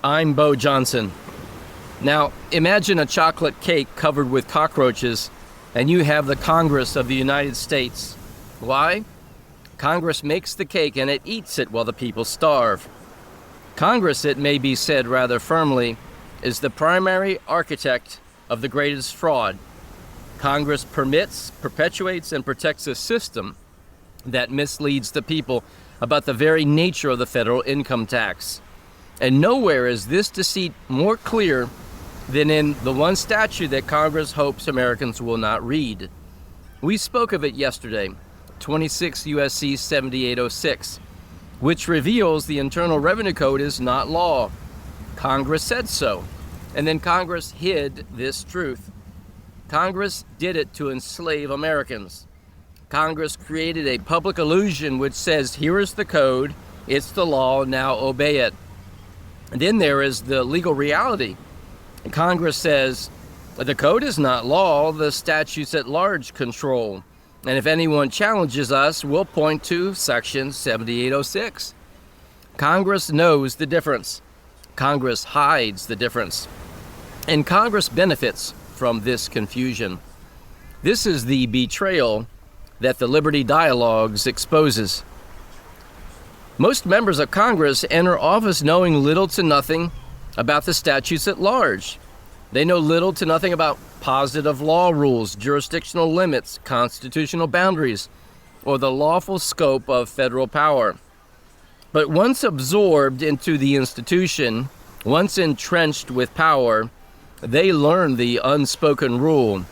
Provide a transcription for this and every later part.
I'm Bo Johnson. Now, imagine a chocolate cake covered with cockroaches, and you have the Congress of the United States. Why? Congress makes the cake and it eats it while the people starve. Congress, it may be said rather firmly, is the primary architect of the greatest fraud. Congress permits, perpetuates, and protects a system that misleads the people about the very nature of the federal income tax. And nowhere is this deceit more clear than in the one statute that Congress hopes Americans will not read. We spoke of it yesterday, 26 U.S.C. 7806, which reveals the Internal Revenue Code is not law. Congress said so, and then Congress hid this truth. Congress did it to enslave Americans. Congress created a public illusion which says, here is the code, it's the law, now obey it. And then there is the legal reality. Congress says, the code is not law, the statutes at large control. And if anyone challenges us, we'll point to Section 7806. Congress knows the difference. Congress hides the difference. And Congress benefits from this confusion. This is the betrayal that the Liberty Dialogues exposes. Most members of Congress enter office knowing little to nothing about the statutes at large. They know little to nothing about positive law rules, jurisdictional limits, constitutional boundaries, or the lawful scope of federal power. But once absorbed into the institution, once entrenched with power, they learn the unspoken rule: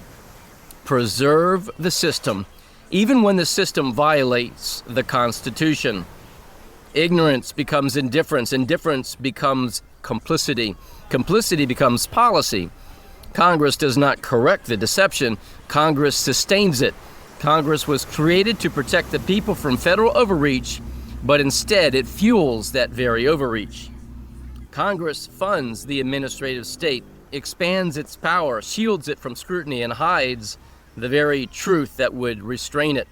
preserve the system, even when the system violates the Constitution. Ignorance becomes indifference. Indifference becomes complicity. Complicity becomes policy. Congress does not correct the deception. Congress sustains it. Congress was created to protect the people from federal overreach, but instead it fuels that very overreach. Congress funds the administrative state, expands its power, shields it from scrutiny, and hides the very truth that would restrain it.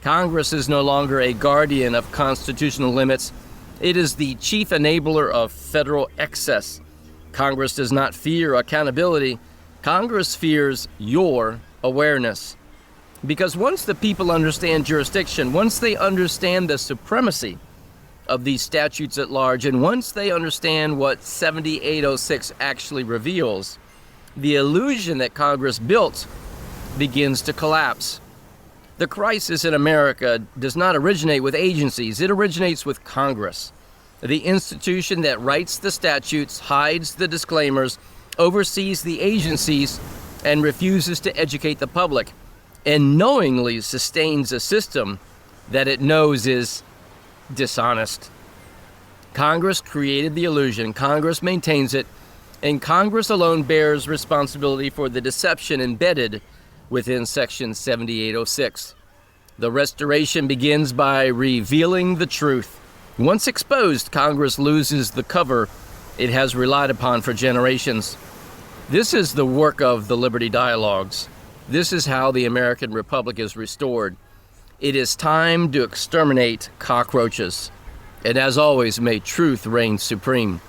Congress is no longer a guardian of constitutional limits. It is the chief enabler of federal excess. Congress does not fear accountability. Congress fears your awareness. Because once the people understand jurisdiction, once they understand the supremacy of these statutes at large, and once they understand what 7806 actually reveals, the illusion that Congress built begins to collapse. The crisis in America does not originate with agencies, it originates with Congress. The institution that writes the statutes, hides the disclaimers, oversees the agencies, and refuses to educate the public, and knowingly sustains a system that it knows is dishonest. Congress created the illusion, Congress maintains it, and Congress alone bears responsibility for the deception embedded within Section 7806. The restoration begins by revealing the truth. Once exposed, Congress loses the cover it has relied upon for generations. This is the work of the Liberty Dialogues. This is how the American Republic is restored. It is time to exterminate cockroaches. And as always, may truth reign supreme.